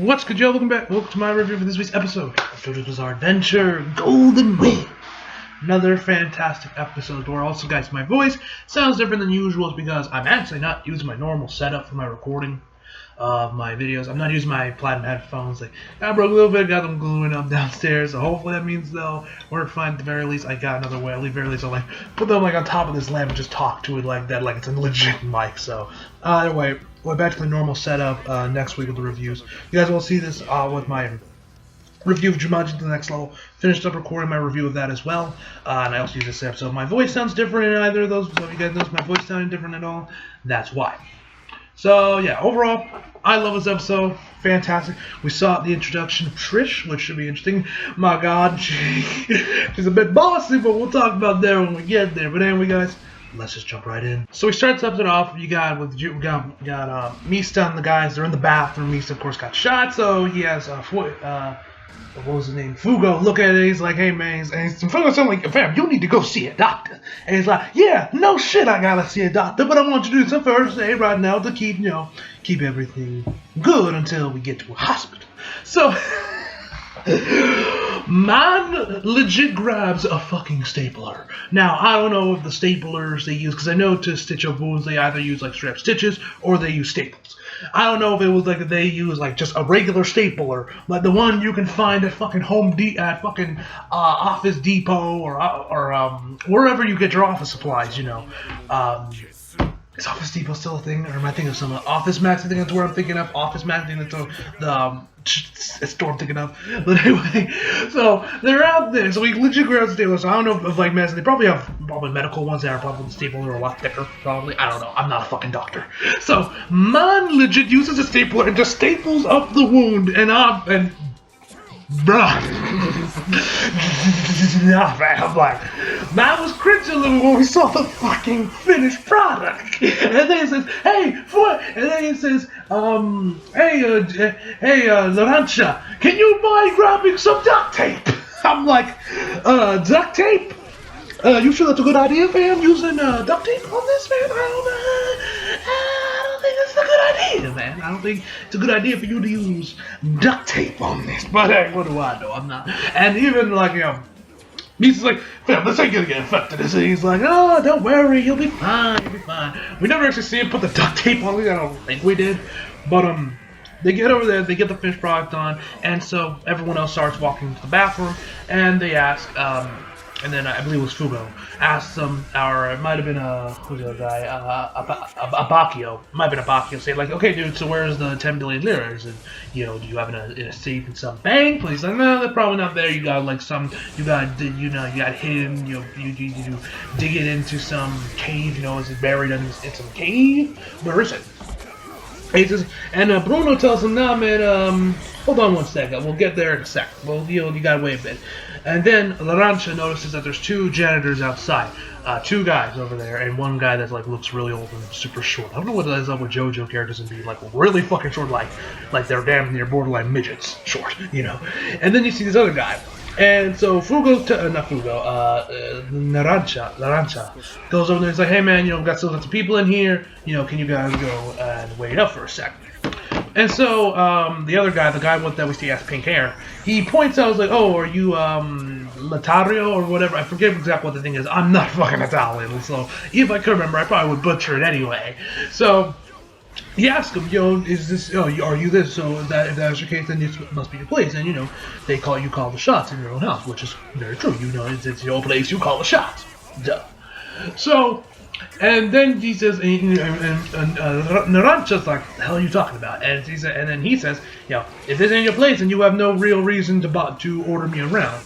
What's good, y'all? Welcome back. Welcome to my review for this week's episode of JoJo's Bizarre Adventure Golden Wing. Another fantastic episode where also, guys, my voice sounds different than usual because I'm actually not using my normal setup for my recording of my videos. I'm not using my platinum headphones. I broke a little bit, got them gluing up downstairs, so hopefully that means they'll work fine. At the very least, I got another way. At the very least, I'll put them on top of this lamp and just talk to it like that, like it's a legit mic. So anyway, we're back to the normal setup next week with the reviews. You guys will see this with my review of Jumanji to the Next Level. Finished up recording my review of that as well, and I also use this episode. My voice sounds different in either of those, so if you guys notice my voice sounding different at all, that's why. So yeah, overall, I love this episode. Fantastic. We saw the introduction of Trish, which should be interesting. My God, she's a bit bossy, but we'll talk about that when we get there. But anyway, guys, let's just jump right in. So we start this episode off. We got Mista and the guys. They're in the bathroom. Mista, of course, got shot. So he has what was his name? Fugo. Look at it. He's like, hey man. And Fugo's telling like, fam, you need to go see a doctor. And he's like, yeah, no shit, I gotta see a doctor, but I want you to do some first aid right now to keep everything good until we get to a hospital. So man legit grabs a fucking stapler. Now, I don't know if the staplers they use, because I know to stitch up wounds they either use like strap stitches or they use staples. I don't know if it was like they use like just a regular stapler, like the one you can find at fucking Office Depot or wherever you get your office supplies, you know. Is Office Depot still a thing, or am I thinking of some Office Max? I think that's where I'm thinking of. Office Max, I think that's the store I'm thinking of. But anyway, so they're out there. So we legit grab the stapler. So I don't know if like medicine. They probably have medical ones that are probably the stapler are a lot thicker. Probably, I don't know. I'm not a fucking doctor. So man legit uses a stapler and just staples up the wound and. Bruh. I'm like, man was cringing a little when we saw the fucking finished product. And then it says, hey, Larancha, can you mind grabbing some duct tape? I'm like, duct tape? You sure that's a good idea, fam? Using duct tape on this, man? I don't think it's a good idea, man. I don't think it's a good idea for you to use duct tape on this. But hey, what do I know? I'm not. And even like, Misa's like, fam, this ain't gonna get infected. And he's like, oh, don't worry, you'll be fine, you'll be fine. We never actually see him put the duct tape on. I don't think we did. But they get over there, they get the finished product on, and so everyone else starts walking to the bathroom, and they ask, and then I believe it was Fugo, asked them, or it might have been who's the other guy, Abakio, might have been Abakio, say like, okay dude, so where's the 10 billion liras, and do you have in a safe in some bank? And he's like, no, they're probably not there, you got hidden, you dig it into some cave, is it buried in some cave? Where is it? He says, and Bruno tells him, nah man, hold on one second, we'll get there in a sec, well, you gotta wait a bit. And then Larancha notices that there's two janitors outside, two guys over there, and one guy that looks really old and super short. I don't know what is up with JoJo characters and being really fucking short, like they're damn near borderline midgets short, And then you see this other guy, and so Larancha goes over there and he's like, hey man, we still got some people in here, can you guys go and wait up for a second? And so, the other guy, the guy that we see has pink hair, he points out, like, oh, are you, Latario or whatever? I forget exactly what the thing is. I'm not fucking Italian, so if I could remember, I probably would butcher it anyway. So, he asks him, is this, are you this? So, if that's your case, then this must be your place. And, you call the shots in your own house, which is very true. It's your place, you call the shots. Duh. So, and then he says, and Narancha's like, the hell are you talking about? And then he says, if this ain't your place, then you have no real reason to order me around.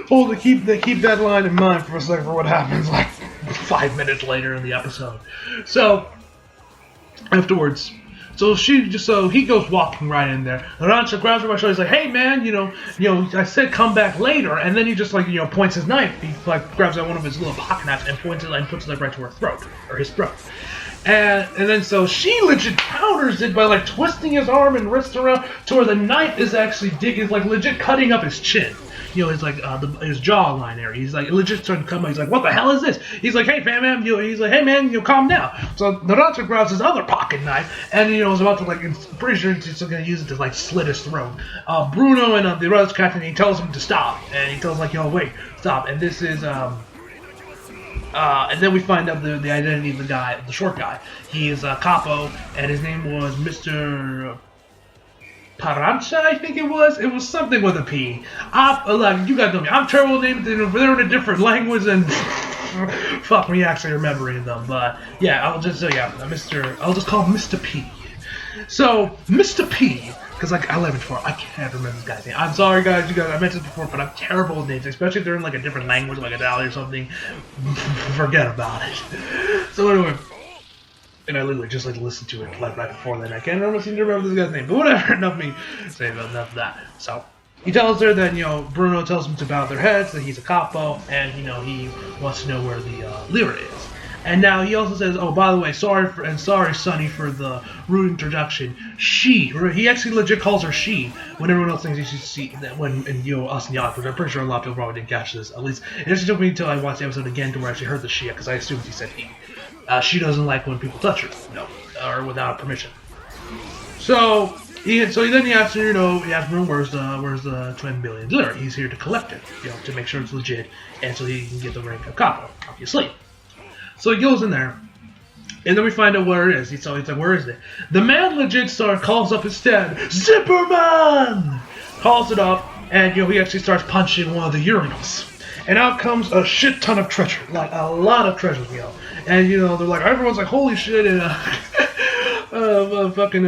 Keep that line in mind for a second for what happens 5 minutes later in the episode. So, afterwards, so he goes walking right in there. Larancha grabs her by the shoulder. He's like, "Hey man, I said come back later." And then he just points his knife. He grabs out one of his little pocket knives and points it and puts it right to her throat or his throat. And then so she legit counters it by twisting his arm and wrist around to where the knife is actually legit cutting up his chin. his like his jawline area. He's like, it legit started to come out. He's like, what the hell is this? He's like, hey man, he's like, hey man, calm down. So Naruto grabs his other pocket knife, and is about to like, I'm pretty sure he's still gonna use it to like slit his throat. Bruno and the rest captain, he tells him to stop, and he tells like, yo, wait, stop. And this is and then we find out the identity of the guy, the short guy. He is Capo, and his name was Mr. Parancha, I think it was. It was something with a P. Like, you guys know me. I'm terrible names. They're in a different language, and fuck me actually remembering them. But yeah, I'll just I'll just call him Mr. P. So Mr. P, because like I mentioned before, I can't remember this guy's name. I'm sorry, guys. I mentioned this before, but I'm terrible with names, especially if they're in like a different language, like Italian or something. Forget about it. So anyway. And I literally just like listened to it like right before that. I can't seem to remember this guy's name, but whatever. Enough me saying about enough of that. So he tells her that Bruno tells him to bow their heads, that he's a capo, and he wants to know where the lira is. And now he also says, oh, by the way, sorry Sonny, for the rude introduction. He actually legit calls her she when everyone else thinks he should see that when us and Yacht, which I'm pretty sure a lot of people probably didn't catch this. At least it just took me until I watched the episode again to where I actually heard the she, because I assumed he said he. She doesn't like when people touch her, or without permission. So he asks her, he asks him where's the 20 billion lira. He's here to collect it, to make sure it's legit, and so he can get the rank of capo, obviously. So he goes in there, and then we find out where it is. He's like, where is it? The man legit calls up instead, Zipperman! Calls it up, and he actually starts punching one of the urinals. And out comes a shit ton of treasure, like a lot of treasure, And they're like, everyone's like, holy shit, and fucking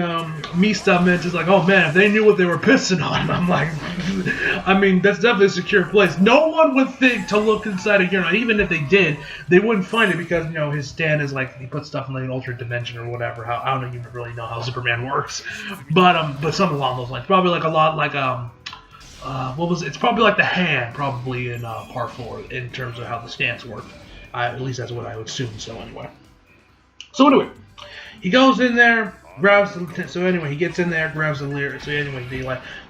Mista meant is like, oh man, if they knew what they were pissing on. I'm like, I mean, that's definitely a secure place. No one would think to look inside a urinal. Even if they did, they wouldn't find it because his stand is like he puts stuff in like an alternate dimension or whatever. I don't even really know how Superman works, but something along those lines. Probably like a lot like it's probably like the hand, probably in Part 4 in terms of how the stance work. At least that's what I would assume. So anyway, he goes in there, grabs the. So anyway, he gets in there, grabs the lira. So anyway, he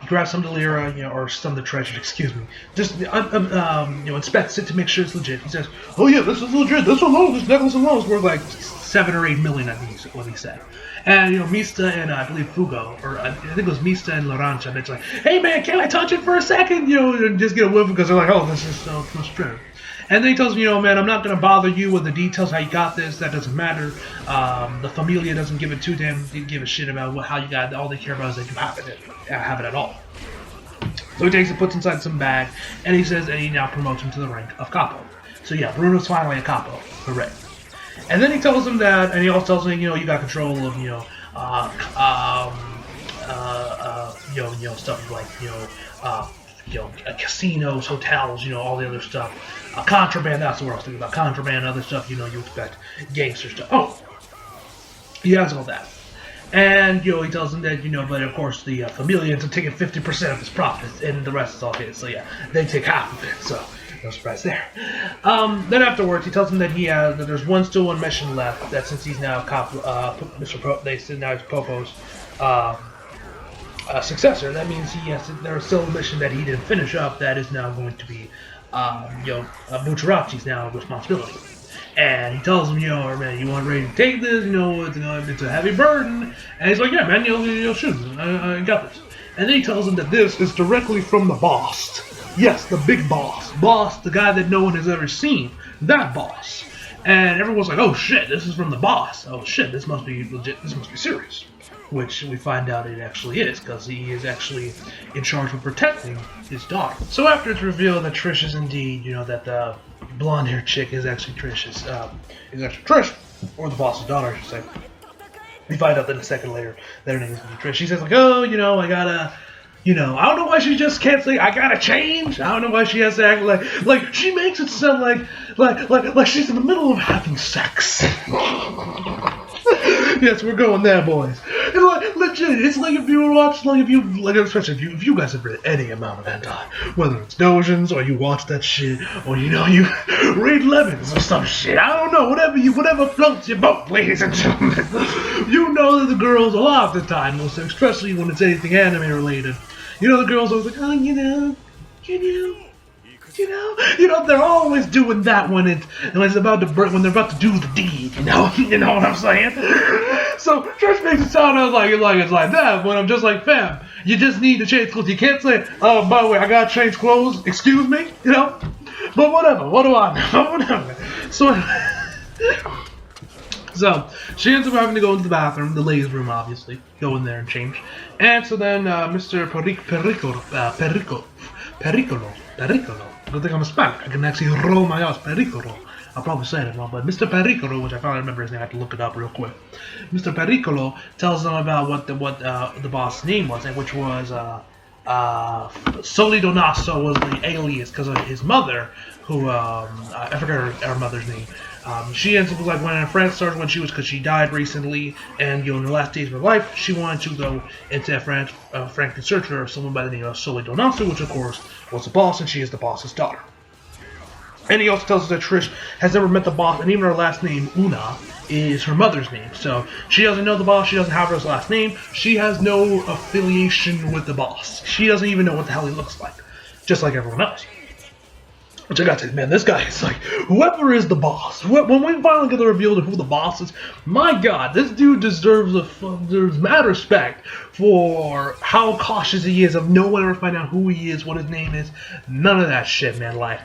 grabs some of the lira, or some of the treasure. Excuse me. Just inspects it to make sure it's legit. He says, "Oh yeah, this is legit. This necklace alone is worth like 7 or 8 million. I think is what he said." And Mista and I believe Fugo, or I think it was Mista and Larancha, and it's like, hey man, can I touch it for a second? And just get a whiff because they're like, oh, this is so much treasure. And then he tells me, man, I'm not going to bother you with the details, how you got this, that doesn't matter. The Familia doesn't give it to them, they give a shit about how you got it. All they care about is that you have it at all. So he takes it, puts it inside some bag, and he says, and he now promotes him to the rank of capo. So yeah, Bruno's finally a capo, hooray. And then he tells him that, and he also tells him, you got control of, stuff like, casinos, hotels, all the other stuff. Contraband, that's what I was thinking about. Contraband, other stuff, you expect gangster stuff. Oh, he has all that. And, he tells him that, but of course the Familians are taking 50% of his profits, and the rest is all his. So yeah, they take half of it, so no surprise there. Then afterwards, he tells him that that there's still one mission left, that since he's now now he's Popo's successor, that means there's still a mission that he didn't finish up that is now going to be, Bucciarati's now responsibility. And he tells him, man, you want ready to take this? It's a heavy burden. And he's like, yeah, man, shoot, I got this. And then he tells him that this is directly from the boss. Yes, the big boss. Boss, the guy that no one has ever seen. That boss. And everyone's like, oh shit, this is from the boss. Oh shit, this must be legit. This must be serious. Which we find out it actually is, because he is actually in charge of protecting his daughter. So after it's revealed that Trish is indeed, that the blonde-haired chick is actually Trish, or the boss's daughter, I should say. We find out that a second later that her name is Trish. She says like, oh, I gotta. I don't know why she just can't say, I gotta change. I don't know why she has to act like she makes it sound like she's in the middle of having sex. Yes, we're going there, boys. And legit, it's like if you watch, especially if you guys have read any amount of hentai, whether it's dojins or you watch that shit, or you read Lemons or some shit. I don't know, whatever floats your boat, ladies and gentlemen. You know that the girls a lot of the time, especially when it's anything anime related. The girls always like, oh, they're always doing that when it's about to when they're about to do the deed, you know what I'm saying? So Trish makes it sound like it's like that, when I'm just like, fam, you just need to change clothes. You can't say, oh, by the way, I gotta change clothes, excuse me, but whatever, what do I know? Whatever. So she ends up having to go into the bathroom, the ladies' room, obviously, go in there and change. And so then Mr. Pericolo. I don't think I'm Hispanic. I can actually roll my ass. Pericolo. I'll probably say it wrong, but Mr. Pericolo, which I finally remember his name, I had to look it up real quick. Mr. Pericolo tells them about what the boss's name was, which was Solidonasso was the alias because of his mother, who I forgot her mother's name. She ends up like when in France started when because she died recently, and in the last days of her life, she wanted to go into France in search for someone by the name of Solidonasso, which of course was the boss, and she is the boss's daughter. And he also tells us that Trish has never met the boss, and even her last name, Una, is her mother's name. So she doesn't know the boss, she doesn't have her last name, she has no affiliation with the boss. She doesn't even know what the hell he looks like, just like everyone else. Which I gotta say, man, this guy is like, whoever is the boss, when we finally get the reveal of who the boss is, my god, this dude deserves mad respect for how cautious he is of no one ever finding out who he is, what his name is, none of that shit, man. Like,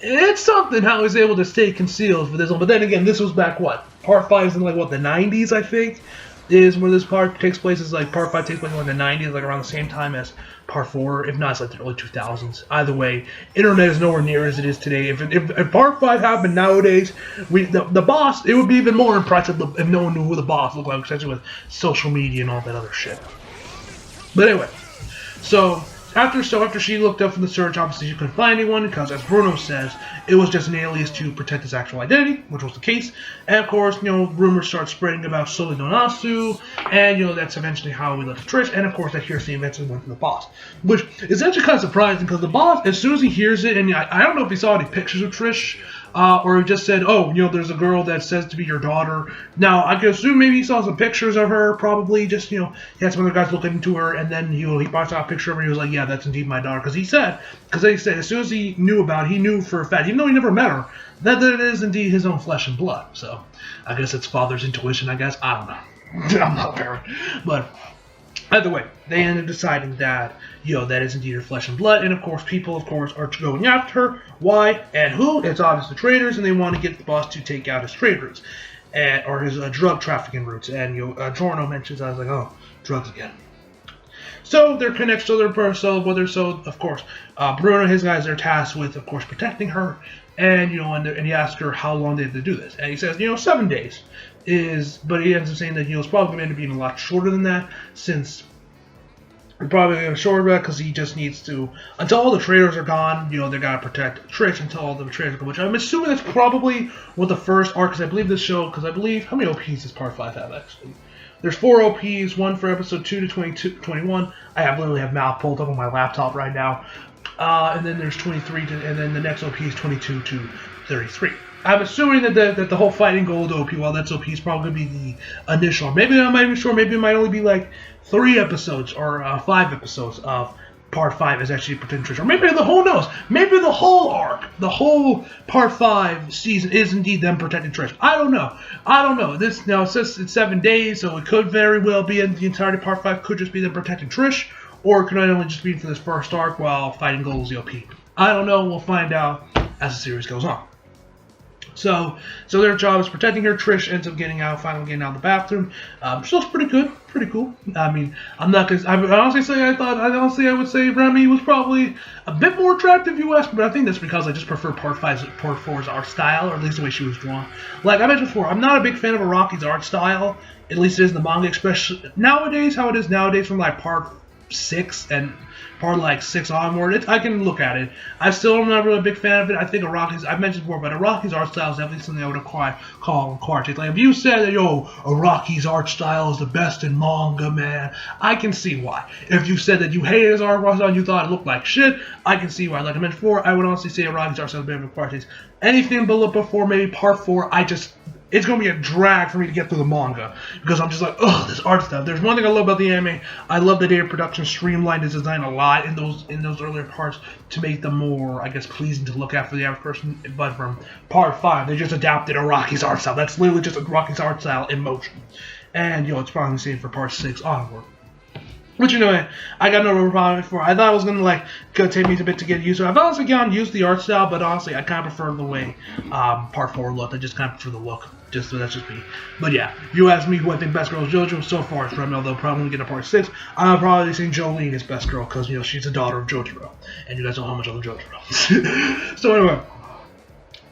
it's something how he's able to stay concealed for this one, but then again, this was back, part 5 is in, the 90s, I think, is where this part takes place. Is like part 5 takes place in the 90s, like around the same time as part 4, if not, it's like the early 2000s. Either way, internet is nowhere near as it is today. If part 5 happened nowadays, the boss, it would be even more impressive if no one knew who the boss looked like, especially with social media and all that other shit. But anyway, so after she looked up in the search, obviously she couldn't find anyone because, as Bruno says, it was just an alias to protect his actual identity, which was the case. And of course, rumors start spreading about Solidonasso, and that's eventually how we led to Trish. And of course, that hearsay eventually went to the boss, which is actually kind of surprising because the boss, as soon as he hears it, and I don't know if he saw any pictures of Trish. Or he just said, oh, there's a girl that says to be your daughter. Now, I can assume maybe he saw some pictures of her, probably just, he had some other guys looking into her, and then, he probably saw a picture of her, and he was like, yeah, that's indeed my daughter. Because he said, as soon as he knew about it, he knew for a fact, even though he never met her, that it is indeed his own flesh and blood. So, I guess it's father's intuition, I guess. I don't know. I'm not a parent. But either way, they ended up deciding that, that is indeed her flesh and blood. And of course, people, are going after her. Why and who? It's obviously the traders, and they want to get the boss to take out his trade routes, or his drug trafficking routes. And Giorno mentions, I was like, oh, drugs again. So they're connected to their person, of course, Bruno and his guys are tasked with, of course, protecting her. And and he asks her how long they have to do this, and he says, 7 days. But he ends up saying that it's probably going to be a lot shorter than that, since we're probably going to shorter because he just needs to, until all the traders are gone, they got to protect Trish until all the traders are gone, which I'm assuming that's probably what the first arc, because I believe this show, how many OPs does part 5 have, actually? There's 4 OPs, one for episode 2 to 21. I literally have mouth pulled up on my laptop right now. And then there's 23, and then the next OP is 22 to 33. I'm assuming that the whole Fighting Gold OP, well, that's OP is probably going to be the initial. Maybe I'm not even sure. Maybe it might only be like 3 episodes or 5 episodes of part 5 is actually protecting Trish. Or maybe who knows? Maybe the whole arc, the whole part 5 season is indeed them protecting Trish. I don't know. This now it says it's 7 days, so it could very well be the entirety of part 5 could just be them protecting Trish, or it could only just be for this first arc while Fighting Gold is the OP. I don't know. We'll find out as the series goes on. So their job is protecting her. Trish ends up finally getting out of the bathroom. She looks pretty good, pretty cool. I mean, I would say Remy was probably a bit more attractive, you ask, but I think that's because I just prefer part 4's art style, or at least the way she was drawn. Like I mentioned before, I'm not a big fan of Araki's art style, at least it is in the manga, especially nowadays, how it is nowadays from like part 6 and part 6 onward. I can look at it. I still am not really a big fan of it. I think I've mentioned before, but Araki's art style is definitely something I would call acquired. Like if you said that, Araki's art style is the best in manga, man, I can see why. If you said that you hated his art style and you thought it looked like shit, I can see why. Like I mentioned before, I would honestly say Araki's art style is a bit of acquired taste. Anything before maybe part 4, I just it's going to be a drag for me to get through the manga because I'm just like, ugh, this art stuff. There's one thing I love about the anime. I love the data production streamlined its design a lot in those earlier parts to make them more, I guess, pleasing to look at for the average person. But from part 5, they just adapted Araki's art style. That's literally just Araki's art style in motion. And, it's probably the same for part 6 onward. Which, I got no problem for. I thought it was gonna take me a bit to get used to. I've honestly gotten used to the art style, but honestly, I kind of prefer the way part 4 looked. I just kind of prefer the look. That's just me. But yeah, if you ask me who I think best girl is JoJo, so far it's Remy, although probably when we get to part 6, I'm probably saying Jolene is best girl, because, she's the daughter of JoJo. And you guys know how much I love JoJo. So anyway.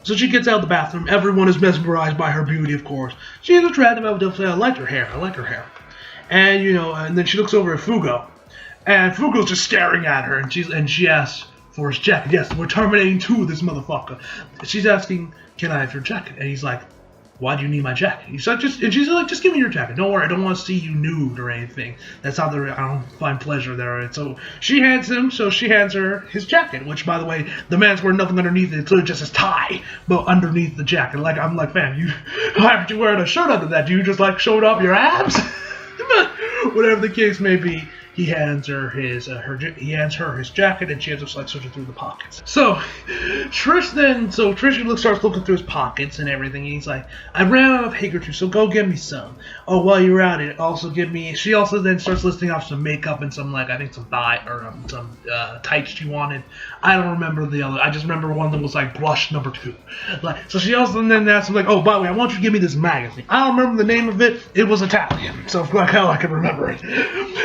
So she gets out of the bathroom. Everyone is mesmerized by her beauty, of course. She is attractive. I would definitely say I like her hair. And, and then she looks over at Fugo. And Fugo's just staring at her. And she asks for his jacket. Yes, we're terminating 2 of this motherfucker. She's asking, can I have your jacket? And he's like, why do you need my jacket? She's like, just give me your jacket. Don't worry, I don't want to see you nude or anything. That's not I don't find pleasure there. And so she hands her his jacket, which, by the way, the man's wearing nothing underneath it. It's literally just his tie, but underneath the jacket. I'm like, fam, why aren't you wearing a shirt under that? Do you just showed off your abs? Whatever the case may be, he hands her his jacket, and she ends up searching through the pockets. So Trish starts looking through his pockets and everything, and he's like, I ran out of handkerchiefs, so go get me some. Oh, while you're at it, also give me. She also then starts listing off some makeup and some I think some some tights she wanted. I don't remember the other. I just remember one that was blush number 2. So she also then asks him oh, by the way, I want you to give me this magazine. I don't remember the name of it. It was Italian, so hell I can remember it.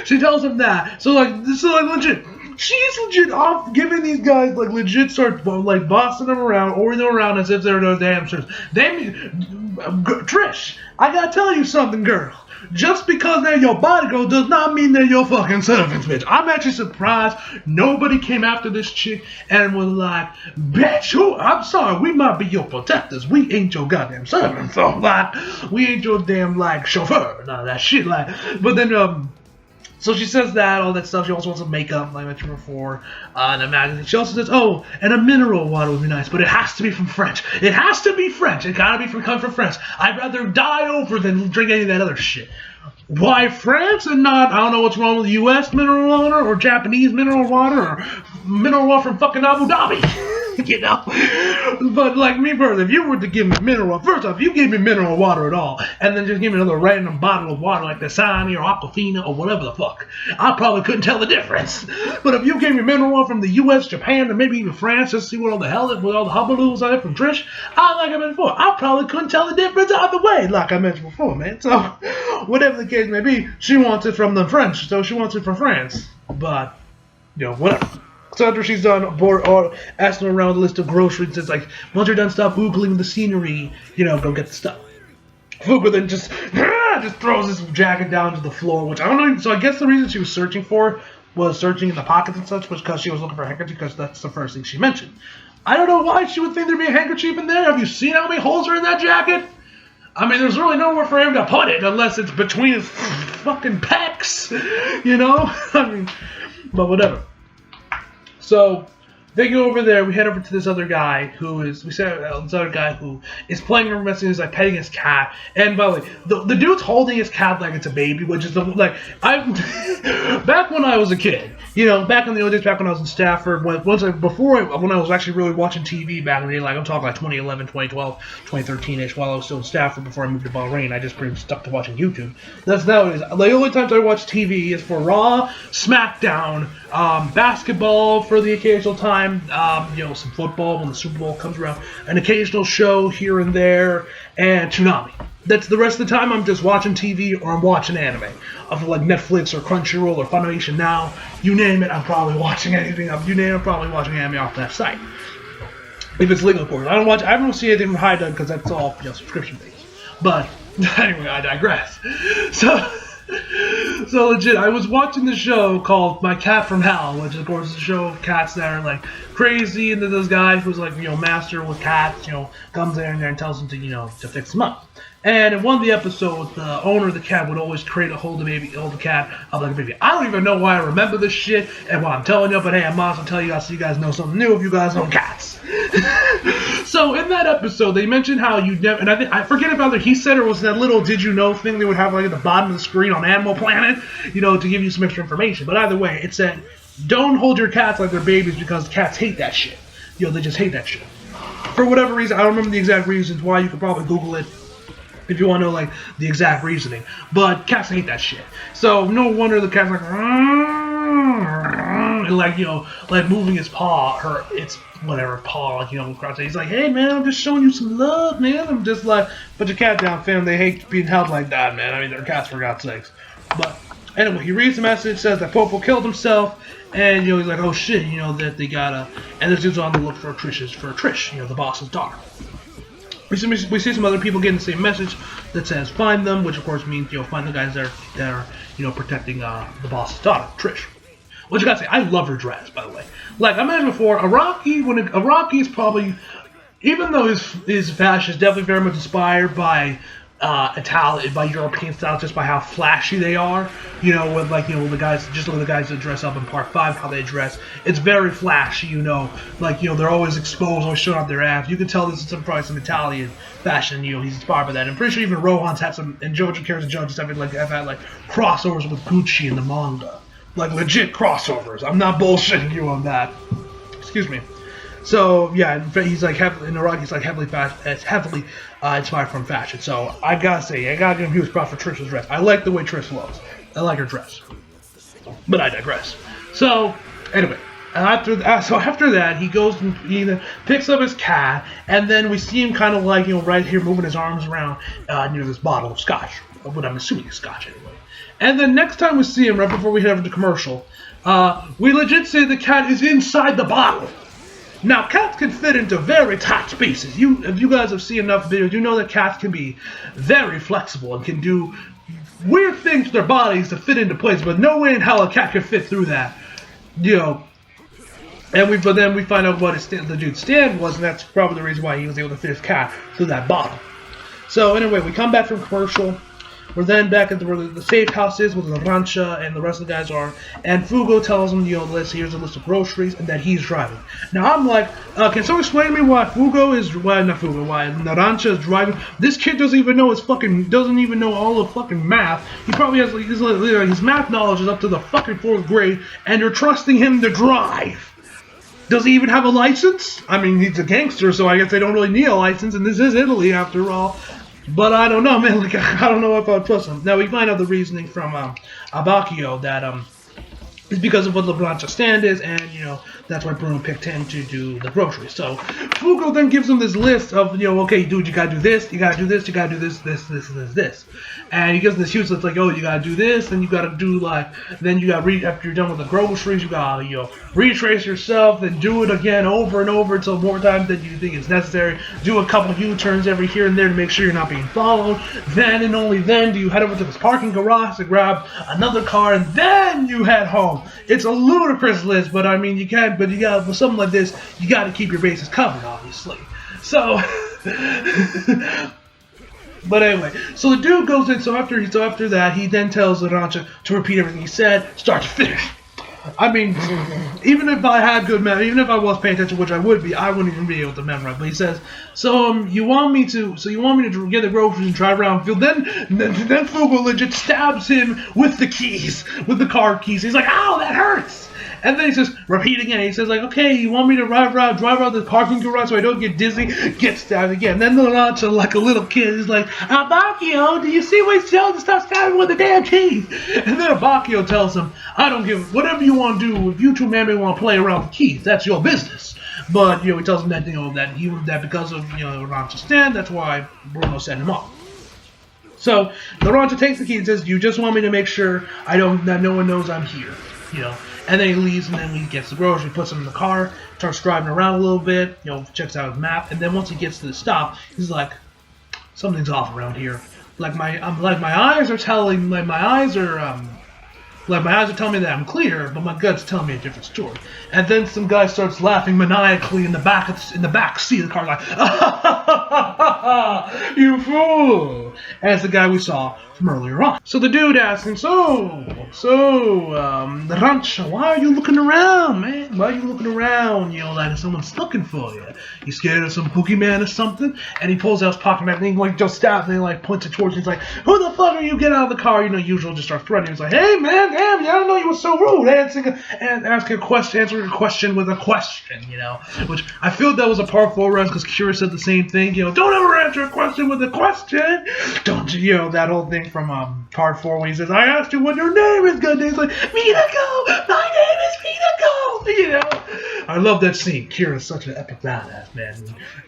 She tells him that. So legit. She's legit off giving these guys legit start bossing them around, ordering them around as if they're no damn shirts. Trish, I gotta tell you something, girl. Just because they're your bodyguard does not mean they're your fucking servants, bitch. I'm actually surprised nobody came after this chick and was like, bitch, I'm sorry, we might be your protectors. We ain't your goddamn servants. So, we ain't your damn, chauffeur. None of that shit, But then, so she says that, all that stuff. She also wants some makeup, like I mentioned before, and a magazine. She also says, oh, and a mineral water would be nice, but it has to be from France. It has to be French. It gotta be come from France. I'd rather die over than drink any of that other shit. Why France and not, I don't know what's wrong with U.S. mineral water, or Japanese mineral water, or mineral water from fucking Abu Dhabi. But me personally, if you were to give me mineral, first off, if you gave me mineral water at all, and then just give me another random bottle of water like Dasani or Aquafina or whatever the fuck, I probably couldn't tell the difference. But if you gave me mineral water from the U.S., Japan, and maybe even France, just to see what all the hell is with all the hubbaloos on it from Trish, I mentioned before, I probably couldn't tell the difference either way, like I mentioned before, man. So, whatever the case may be, she wants it from the French, so she wants it from France. But, whatever. So after she's done asking around the list of groceries, it's once you're done stop oogling the scenery, go get the stuff. Fugu then just throws his jacket down to the floor, which I don't know. So I guess the reason she was searching in the pockets and such was because she was looking for a handkerchief, because that's the first thing she mentioned. I don't know why she would think there'd be a handkerchief in there. Have you seen how many holes are in that jacket? I mean, there's really nowhere for him to put it unless it's between his fucking pecs, I mean, but whatever. So, they go over there, we head over to this other guy who is playing a wrestling, is petting his cat. And by the way, the dude's holding his cat like it's a baby, which is back when I was a kid, back in the old days, back when I was in Stafford, when I was actually really watching TV back in the day, I'm talking 2011, 2012, 2013-ish, while I was still in Stafford before I moved to Bahrain. I just pretty much stuck to watching YouTube. That's nowadays. The only times I watch TV is for Raw, SmackDown, basketball for the occasional time, some football when the Super Bowl comes around, an occasional show here and there, and Toonami. That's the rest of the time I'm just watching TV or I'm watching anime. Of Netflix or Crunchyroll or Funimation Now, you name it, I'm probably watching anything. You name it, I'm probably watching anime off that site. If it's legal, of course. I don't see anything from Haidun because that's all subscription based. But anyway, I digress. So legit, I was watching the show called My Cat from Hell, which of course is a show of cats that are crazy, and then this guy who's master with cats, comes in there and tells them to fix them up. And in one of the episodes, the owner of the cat would always hold the cat up like a baby. I don't even know why I remember this shit and why I'm telling you, but hey, I might as well tell you guys so you guys know something new if you guys know cats. So So in that episode, they mentioned how you never, and I forget about it. He said it was that little "did you know" thing they would have like at the bottom of the screen on Animal Planet, to give you some extra information. But either way, it said, "Don't hold your cats like they're babies because cats hate that shit." They just hate that shit. For whatever reason, I don't remember the exact reasons why. You could probably Google it if you want to know like the exact reasoning. But cats hate that shit. So no wonder the cat's like, and like like moving his paw, it's whatever paw, across it. He's like, hey man, I'm just showing you some love, man. I'm just like, but your cat down fam, they hate being held like that, man. I mean, they're cats for God's sakes. But anyway, he reads the message, says that Popo killed himself, and he's like, oh shit, that they gotta, and this dude's on the look for Trish, the boss's daughter. We see some other people getting the same message that says find them, which of course means find the guys that are protecting the boss's daughter, Trish. What you gotta say? I love her dress, by the way. Like I mentioned before, Araki is probably, even though his fashion is definitely very much inspired by Italian, by European style, just by how flashy they are. With the guys, just look at the guys that dress up in Part 5, how they dress. It's very flashy, they're always exposed, always showing off their abs. You can tell this is probably some Italian fashion. He's inspired by that. I'm pretty sure even Rohan's had some, and JoJo characters and JoJo's have had crossovers with Gucci in the manga. Like legit crossovers. I'm not bullshitting you on that. Excuse me. So yeah, he's like heavily in Iraq. He's like heavily inspired from fashion. So I gotta say, I gotta give him huge props for Trish's dress. I like the way Trish looks. I like her dress. But I digress. So anyway, after that, he goes and he picks up his cat, and then we see him kind of like right here moving his arms around near this bottle of scotch. What I'm assuming is scotch anyway. And then next time we see him, right before we head over to commercial, we legit say the cat is inside the bottle. Now, cats can fit into very tight spaces. If you guys have seen enough videos, you know that cats can be very flexible and can do weird things to their bodies to fit into place, but no way in hell a cat can fit through that. But then we find out what the dude's stand was, and that's probably the reason why he was able to fit his cat through that bottle. So anyway, we come back from commercial. We're then back at where the safe house is with Larancha and the rest of the guys are. And Fugo tells him, here's a list of groceries, and that he's driving. Now I'm like, can someone explain to me why Larancha is driving? This kid doesn't even know all the fucking math. He probably has his math knowledge is up to the fucking 4th grade, and you're trusting him to drive. Does he even have a license? I mean, he's a gangster, so I guess they don't really need a license, and this is Italy after all. But I don't know, man. I don't know if I'd trust him. Now we find out the reasoning from Abacchio that it's because of what LeBlanca's stand is, and that's why Bruno picked him to do the groceries. So Fugo then gives him this list of okay, dude, you gotta do this, you gotta do this, you gotta do this, and he gives him this huge list like, oh, you gotta do this, then you gotta do then you gotta after you're done with the groceries, you gotta retrace yourself, then do it again over and over until more times than you think is necessary. Do a couple U-turns every here and there to make sure you're not being followed. Then and only then do you head over to this parking garage to grab another car, and then you head home. It's a ludicrous list, but I mean you can't. But you got for something like this, you got to keep your bases covered, obviously. So, but anyway, so the dude goes in. So after that, he then tells Larancha to repeat everything he said, start to finish. I mean, even if I had good memory, even if I was paying attention, which I would be, I wouldn't even be able to memorize. But he says, you want me to get the groceries and drive around the field? Then Fugo legit stabs him with the car keys. He's like, ow, that hurts. And then he says, repeat again. He says, okay, you want me to drive around the parking garage so I don't get dizzy? Get stabbed again. Then Larancha, like a little kid, is like, Abacchio, do you see what he's telling to stop stabbing with the damn keys? And then Abacchio tells him, I don't give, whatever you want to do, if you two men want to play around with keys, that's your business. But, he tells him that, that because of, Larancha's stand, that's why Bruno sent him off. So, Larancha takes the key and says, you just want me to make sure that no one knows I'm here, And then he leaves, and then he gets the groceries, puts them in the car, starts driving around a little bit, checks out his map, and then once he gets to the stop, he's like, something's off around here. My eyes are telling me that I'm clear, but my gut's telling me a different story. And then some guy starts laughing maniacally in the back seat of the car, like, you fool! And it's the guy we saw from earlier on. So the dude asks him, Rancha, why are you looking around, man? Why are you looking around? You know, like someone's looking for you. You scared of some boogeyman or something? And he pulls out his pocket knife and he like just stabs and he like points it towards him. He's like, who the fuck are you? Get out of the car. You know, usual just start threatening. He's like, hey man, damn, I don't know you were so rude. Answering a question with a question, you know. Which I feel that was a part 4 run because Kira said the same thing. You know, don't ever answer a question with a question. Don't you know that whole thing from part 4 when he says, I asked you what your name is, good. He's like, Minako, my name is Minako. You know, I love that scene. Kira's such an epic badass, man.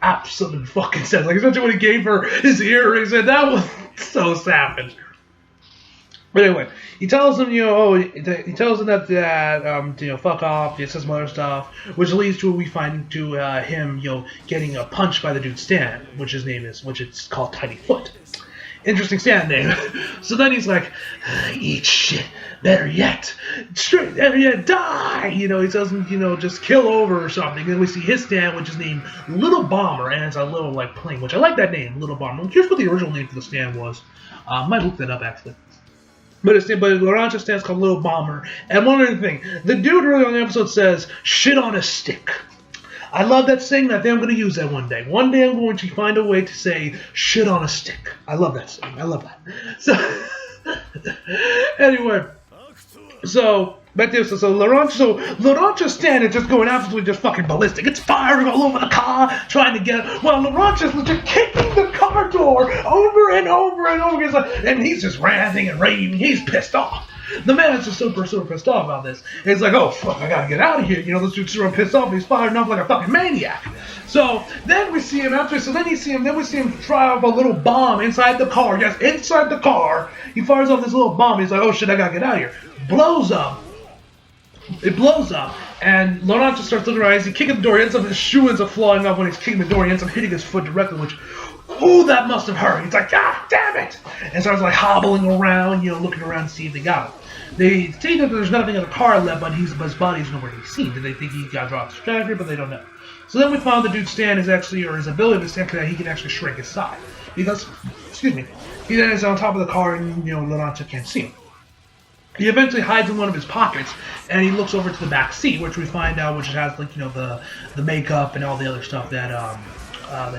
Absolute fucking sense. Like, especially when he gave her his earrings, and that was so savage. But anyway, he tells him, you know, he tells him that you know, fuck off. He says some other stuff, which leads to him, you know, getting punched by the dude Stan, which it's called Tiny Foot. Interesting stand name. So then he's like, eat shit. Better yet, die. You know, he tells him, you know, just kill over or something. And then we see his stand, which is named Little Bomber, and it's a little like plane, which I like that name, Little Bomber. Here's what the original name for the stand was. Might look that up actually. But Larancha stands called Little Bomber. And one other thing, the dude earlier on the episode says, shit on a stick. I love that saying. I think I'm going to use that one day. One day I'm going to find a way to say shit on a stick. I love that saying. I love that. So, anyway, so back to this. So Larancha's stand is just going absolutely just fucking ballistic. It's firing all over the car, trying to get it. Well, Larancha's legit kicking the car door over and over and over again. And he's just ranting and raving. He's pissed off. The man is just super pissed off about this. He's like, oh, fuck, I gotta get out of here. You know, this dude's super pissed off. He's firing off like a fucking maniac. So then we see him then we see him try off a little bomb inside the car. Yes, inside the car. He fires off this little bomb. He's like, oh, shit, I gotta get out of here. Blows up. It blows up. And Larancha starts looking around. He's kicking the door. His shoe ends up flying up when he's kicking the door. He ends up hitting his foot directly, which... ooh, that must have hurt. He's like, God damn it! And starts like hobbling around, you know, looking around to see if they got him. They say that there's nothing in the car left, but his body's nowhere to be seen. They think he got dropped distracted, but they don't know. So then we found the dude's stand is actually, or his ability to stand, that he can actually shrink his side. Because, excuse me, he then is on top of the car and, you know, Larancha can't see him. He eventually hides in one of his pockets, and he looks over to the back seat, which we find out, which has, like, you know, the makeup and all the other stuff that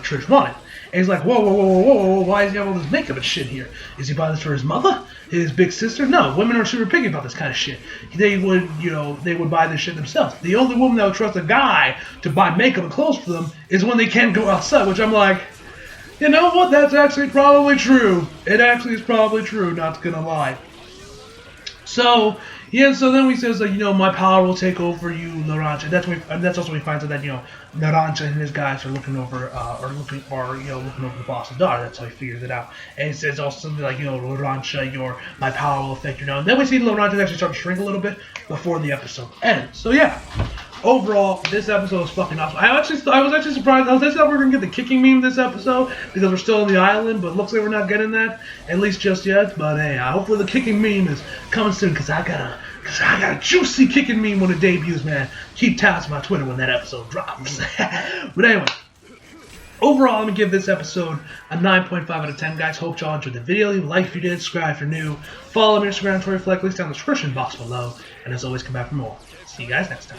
Trish wanted. And he's like, whoa, why does he have all this makeup and shit here? Is he buying this for his mother? His big sister? No, women are super picky about this kind of shit. They would buy this shit themselves. The only woman that would trust a guy to buy makeup and clothes for them is when they can't go outside, which I'm like, you know what, that's actually probably true. It actually is probably true, not gonna lie. So, yeah, so then he says, like, you know, my power will take over you, Larancha. That's also when he finds out that, you know, Larancha and his guys are looking over the boss's daughter. That's how he figures it out. And he says also something like, you know, Larancha, my power will affect you now. And then we see Larancha actually start to shrink a little bit before the episode ends. So yeah, overall, this episode was fucking awesome. I was actually surprised. I thought we were gonna get the kicking meme this episode because we're still on the island, but it looks like we're not getting that, at least just yet. But hey, hopefully the kicking meme is coming soon because I got a juicy kicking meme when it debuts, man. Keep tabs on my Twitter when that episode drops. But anyway, overall, I'm gonna give this episode a 9.5 out of 10, guys. Hope y'all enjoyed the video. Leave a like if you did, subscribe if you're new, follow me on Instagram, Twitter, Fleck, links down in the description box below, and as always, come back for more. See you guys next time.